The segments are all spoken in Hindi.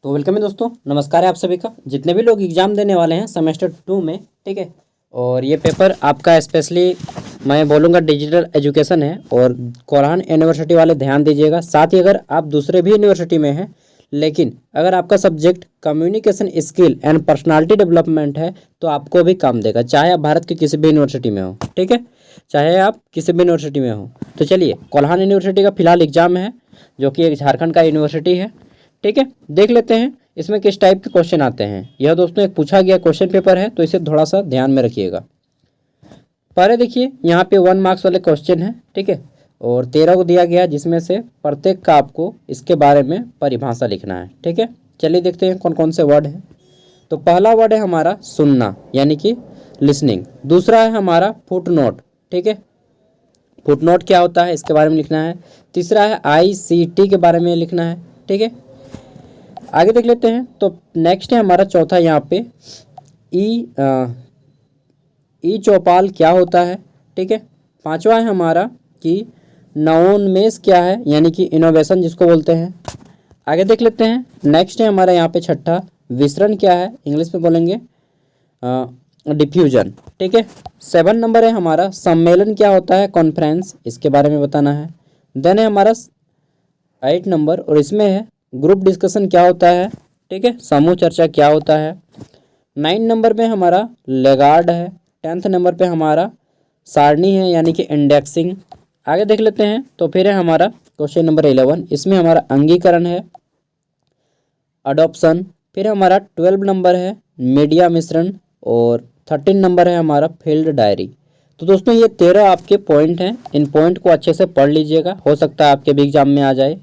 तो वेलकम है दोस्तों, नमस्कार है आप सभी का। जितने भी लोग एग्ज़ाम देने वाले हैं सेमेस्टर 2 में, ठीक है। और ये पेपर आपका स्पेशली मैं बोलूँगा डिजिटल एजुकेशन है। और कोरहान यूनिवर्सिटी वाले ध्यान दीजिएगा। साथ ही अगर आप दूसरे भी यूनिवर्सिटी में हैं, लेकिन अगर आपका subject communication skill and personality development है तो आपको भी काम देगा, चाहे आप भारत की किसी भी यूनिवर्सिटी में हो, ठीक है। चाहे आप किसी भी यूनिवर्सिटी में हो। तो चलिए, कोल्हान यूनिवर्सिटी का फिलहाल एग्जाम है, जो कि एक झारखंड का यूनिवर्सिटी है, ठीक है। देख लेते हैं इसमें किस टाइप के क्वेश्चन आते हैं। यह दोस्तों एक पूछा गया क्वेश्चन पेपर है, तो इसे थोड़ा सा ध्यान में रखिएगा। पहले देखिए, यहाँ पे 1 मार्क्स वाले क्वेश्चन है, ठीक है। और 13 को दिया गया, जिसमें से प्रत्येक का आपको इसके बारे में परिभाषा लिखना है, ठीक है। चलिए देखते हैं कौन कौन से वर्ड हैं। तो पहला वर्ड है हमारा सुनना, यानी कि लिसनिंग। दूसरा है हमारा फुट नोट, ठीक है। फुट नोट क्या होता है, इसके बारे में लिखना है। तीसरा है ICT के बारे में लिखना है, ठीक है। आगे देख लेते हैं। तो नेक्स्ट है हमारा चौथा, यहाँ पे ई चौपाल क्या होता है, ठीक है। पांचवा है हमारा कि नवोन्मेष क्या है, यानी कि इनोवेशन जिसको बोलते हैं। आगे देख लेते हैं। नेक्स्ट है हमारा यहाँ पे छठा, विसरण क्या है, इंग्लिश में बोलेंगे डिफ्यूजन, ठीक है। 7 नंबर है हमारा सम्मेलन क्या होता है, कॉन्फ्रेंस, इसके बारे में बताना है। देन है हमारा 8 नंबर, और इसमें है ग्रुप डिस्कशन क्या होता है, ठीक है, समूह चर्चा क्या होता है। 9 नंबर पे हमारा लेगार्ड है। 10th नंबर पे हमारा सारणी है, यानी कि इंडेक्सिंग। आगे देख लेते हैं। तो फिर है हमारा क्वेश्चन नंबर 11, इसमें हमारा अंगीकरण है, अडॉप्शन। फिर हमारा 12 नंबर है मीडिया मिश्रण, और 13 नंबर है हमारा फील्ड डायरी। तो दोस्तों ये 13 आपके पॉइंट हैं। इन पॉइंट को अच्छे से पढ़ लीजिएगा, हो सकता है आपके भी एग्जाम में आ जाए।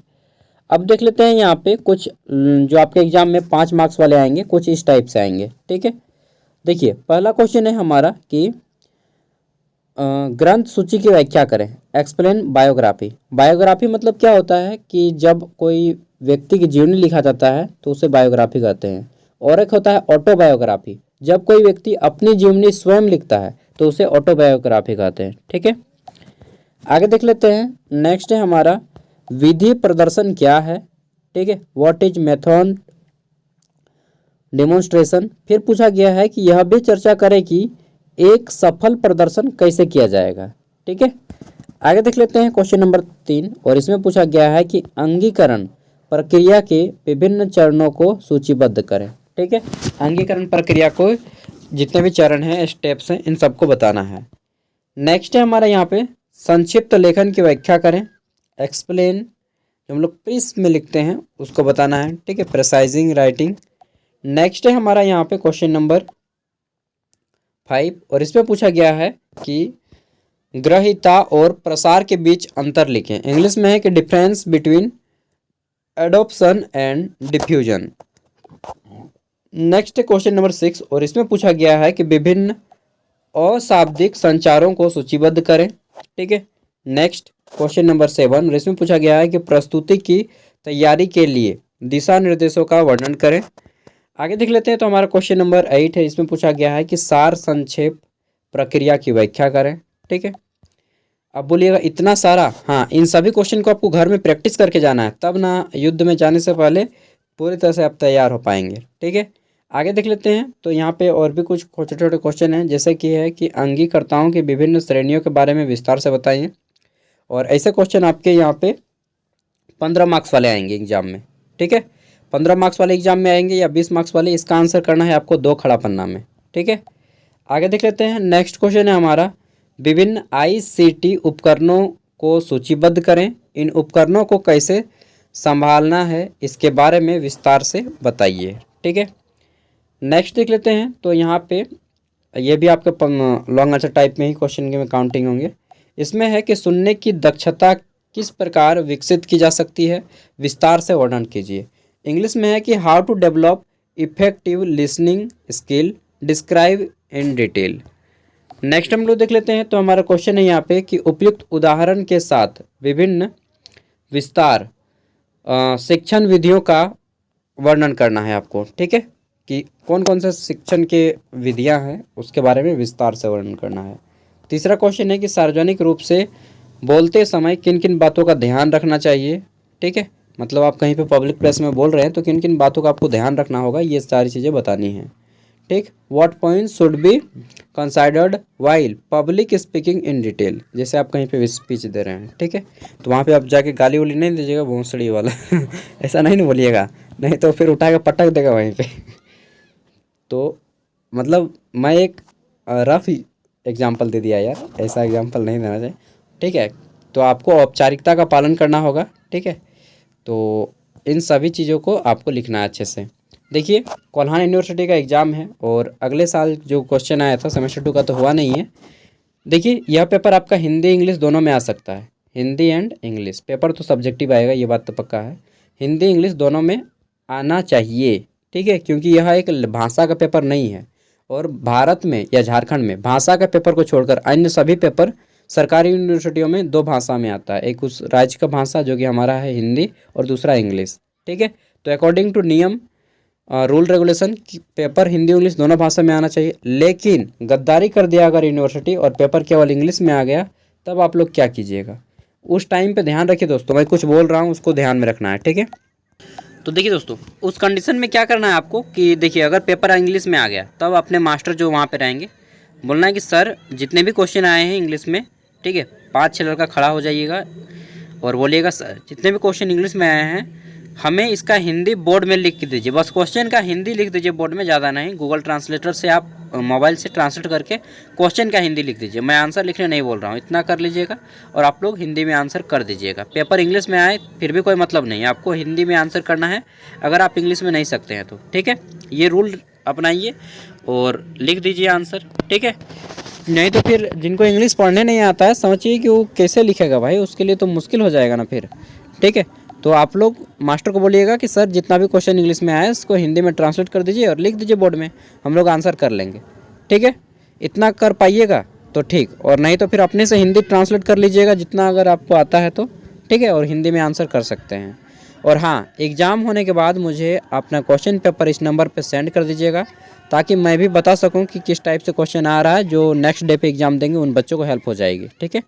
अब देख लेते हैं यहाँ पे कुछ जो आपके एग्जाम में 5 मार्क्स वाले आएंगे, कुछ इस टाइप से आएंगे, ठीक है। देखिए, पहला क्वेश्चन है हमारा कि ग्रंथ सूची की व्याख्या करें, एक्सप्लेन बायोग्राफी। बायोग्राफी मतलब क्या होता है कि जब कोई व्यक्ति की जीवनी लिखा जाता है तो उसे बायोग्राफी कहते हैं। और एक होता है ऑटोबायोग्राफी, जब कोई व्यक्ति अपनी जीवनी स्वयं लिखता है तो उसे ऑटोबायोग्राफी कहते हैं, ठीक है। आगे देख लेते हैं। नेक्स्ट है हमारा विधि प्रदर्शन क्या है, ठीक है, व्हाट इज मेथड डेमोन्स्ट्रेशन। फिर पूछा गया है कि यह भी चर्चा करें कि एक सफल प्रदर्शन कैसे किया जाएगा, ठीक है। आगे देख लेते हैं क्वेश्चन नंबर 3, और इसमें पूछा गया है कि अंगीकरण प्रक्रिया के विभिन्न चरणों को सूचीबद्ध करें, ठीक है। अंगीकरण प्रक्रिया को जितने भी चरण हैं, स्टेप्स हैं, इन सबको बताना है। नेक्स्ट है हमारा यहाँ पे संक्षिप्त लेखन की व्याख्या करें, एक्सप्लेन। जो हम लोग प्रीस में लिखते हैं उसको बताना है, ठीक है, प्रेसाइजिंग राइटिंग। नेक्स्ट है हमारा यहाँ पे क्वेश्चन नंबर 5, और इसमें पूछा गया है कि ग्रहिता और प्रसार के बीच अंतर लिखें। इंग्लिश में है कि difference between adoption and diffusion. Next है क्वेश्चन नंबर 6, और इसमें पूछा गया है कि विभिन्न अशाब्दिक संचारों को सूचीबद्ध करें, ठीक है। नेक्स्ट क्वेश्चन नंबर 7, और इसमें पूछा गया है कि प्रस्तुति की तैयारी के लिए दिशा निर्देशों का वर्णन करें। आगे देख लेते हैं। तो हमारा क्वेश्चन नंबर 8 है, इसमें पूछा गया है कि सार संक्षेप प्रक्रिया की व्याख्या करें, ठीक है। अब बोलिएगा इतना सारा, हाँ, इन सभी क्वेश्चन को आपको घर में प्रैक्टिस करके जाना है, तब ना युद्ध में जाने से पहले पूरी तरह से आप तैयार हो पाएंगे, ठीक है। आगे देख लेते हैं। तो यहाँ पे और भी कुछ छोटे छोटे क्वेश्चन हैं, जैसे कि है कि अंगीकर्ताओं की विभिन्न श्रेणियों के बारे में विस्तार से बताइए। और ऐसे क्वेश्चन आपके यहाँ पे 15 मार्क्स वाले आएंगे एग्जाम में, ठीक है। 15 मार्क्स वाले एग्जाम में आएंगे या 20 मार्क्स वाले, इसका आंसर करना है आपको 2 खड़ा पन्ना में, ठीक है। आगे देख लेते हैं। नेक्स्ट क्वेश्चन है हमारा विभिन्न ICT उपकरणों को सूचीबद्ध करें, इन उपकरणों को कैसे संभालना है इसके बारे में विस्तार से बताइए, ठीक है। नेक्स्ट देख लेते हैं। तो यहाँ पे ये भी आपके लॉन्ग आंसर टाइप में ही क्वेश्चन के में काउंटिंग होंगे। इसमें है कि सुनने की दक्षता किस प्रकार विकसित की जा सकती है, विस्तार से वर्णन कीजिए। इंग्लिश में है कि how to develop effective listening skill, describe in detail. Next हम लोग देख लेते हैं। तो हमारा क्वेश्चन है यहाँ पे कि उपयुक्त उदाहरण के साथ विभिन्न विस्तार शिक्षण विधियों का वर्णन करना है आपको, ठीक है, कि कौन कौन से शिक्षण के विधियाँ हैं उसके बारे में विस्तार से वर्णन करना है। तीसरा क्वेश्चन है कि सार्वजनिक रूप से बोलते समय किन किन बातों का ध्यान रखना चाहिए, ठीक है। मतलब आप कहीं पे पब्लिक प्लेस में बोल रहे हैं तो किन किन बातों का आपको ध्यान रखना होगा, ये सारी चीज़ें बतानी हैं। ठीक, what point should be considered while public speaking in detail, जैसे आप कहीं पे स्पीच दे रहे हैं, ठीक है, तो वहाँ पे आप जाके गाली वाली नहीं दीजिएगा भोंसड़ी वाला ऐसा नहीं ना बोलिएगा, नहीं तो फिर उठा के पटक देगा वहीं पे तो मतलब मैं एक रफ एग्जाम्पल दे दिया यार, ऐसा एग्जाम्पल नहीं देना चाहिए, ठीक है। तो आपको औपचारिकता का पालन करना होगा, ठीक है। तो इन सभी चीज़ों को आपको लिखना है अच्छे से। देखिए, कोल्हान यूनिवर्सिटी का एग्ज़ाम है और अगले साल जो क्वेश्चन आया था सेमेस्टर 2 का तो हुआ नहीं है। देखिए, यह पेपर आपका हिंदी इंग्लिश दोनों में आ सकता है, हिंदी एंड इंग्लिश पेपर तो सब्जेक्टिव आएगा, ये बात तो पक्का है। हिंदी इंग्लिश दोनों में आना चाहिए, ठीक है, क्योंकि यह एक भाषा का पेपर नहीं है। और भारत में या झारखंड में भाषा के पेपर को छोड़कर अन्य सभी पेपर सरकारी यूनिवर्सिटियों में 2 भाषा में आता है, एक उस राज्य का भाषा जो कि हमारा है हिंदी और दूसरा इंग्लिश, ठीक है। तो अकॉर्डिंग टू नियम रूल रेगुलेशन कि पेपर हिंदी इंग्लिश दोनों भाषा में आना चाहिए, लेकिन गद्दारी कर दिया अगर यूनिवर्सिटी और पेपर केवल इंग्लिश में आ गया, तब आप लोग क्या कीजिएगा उस टाइम पे। ध्यान रखिए दोस्तों, मैं कुछ बोल रहा हूँ उसको ध्यान में रखना है, ठीक है। तो देखिए दोस्तों, उस कंडीशन में क्या करना है आपको कि देखिए, अगर पेपर इंग्लिश में आ गया तब अपने मास्टर जो वहाँ पे रहेंगे बोलना है कि सर जितने भी क्वेश्चन आए हैं इंग्लिश में, ठीक है, 5-6 लड़का खड़ा हो जाइएगा और बोलिएगा सर जितने भी क्वेश्चन इंग्लिश में आए हैं हमें इसका हिंदी बोर्ड में लिख के दीजिए, बस क्वेश्चन का हिंदी लिख दीजिए बोर्ड में, ज़्यादा नहीं। गूगल ट्रांसलेटर से आप मोबाइल से ट्रांसलेट करके क्वेश्चन का हिंदी लिख दीजिए, मैं आंसर लिखने नहीं बोल रहा हूँ, इतना कर लीजिएगा और आप लोग हिंदी में आंसर कर दीजिएगा। पेपर इंग्लिश में आए फिर भी कोई मतलब नहीं, आपको हिंदी में आंसर करना है अगर आप इंग्लिश में नहीं सकते हैं तो, ठीक है। ये रूल अपनाइए और लिख दीजिए आंसर, ठीक है। नहीं तो फिर जिनको इंग्लिश पढ़ने नहीं आता है समझिए कि वो कैसे लिखेगा भाई, उसके लिए तो मुश्किल हो जाएगा ना फिर, ठीक है। तो आप लोग मास्टर को बोलिएगा कि सर जितना भी क्वेश्चन इंग्लिश में आया है उसको हिंदी में ट्रांसलेट कर दीजिए और लिख दीजिए बोर्ड में, हम लोग आंसर कर लेंगे, ठीक है। इतना कर पाइएगा तो ठीक, और नहीं तो फिर अपने से हिंदी ट्रांसलेट कर लीजिएगा जितना अगर आपको आता है तो, ठीक है, और हिंदी में आंसर कर सकते हैं। और हाँ, एग्ज़ाम होने के बाद मुझे अपना क्वेश्चन पेपर इस नंबर पर सेंड कर दीजिएगा ताकि मैं भी बता सकूँ कि किस टाइप से क्वेश्चन आ रहा है, जो नेक्स्ट डे पे एग्ज़ाम देंगे उन बच्चों को हेल्प हो जाएगी, ठीक है।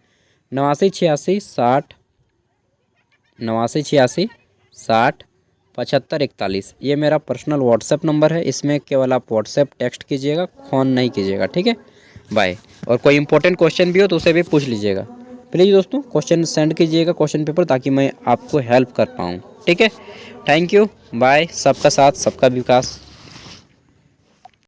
898660 ये मेरा पर्सनल व्हाट्सएप नंबर है, इसमें केवल आप व्हाट्सएप टेक्स्ट कीजिएगा, फ़ोन नहीं कीजिएगा, ठीक है। बाय। और कोई इंपॉर्टेंट क्वेश्चन भी हो तो उसे भी पूछ लीजिएगा प्लीज़ दोस्तों, क्वेश्चन सेंड कीजिएगा क्वेश्चन पेपर, ताकि मैं आपको हेल्प कर पाऊँ, ठीक है। Thank you, bye. सबका साथ सबका विकास।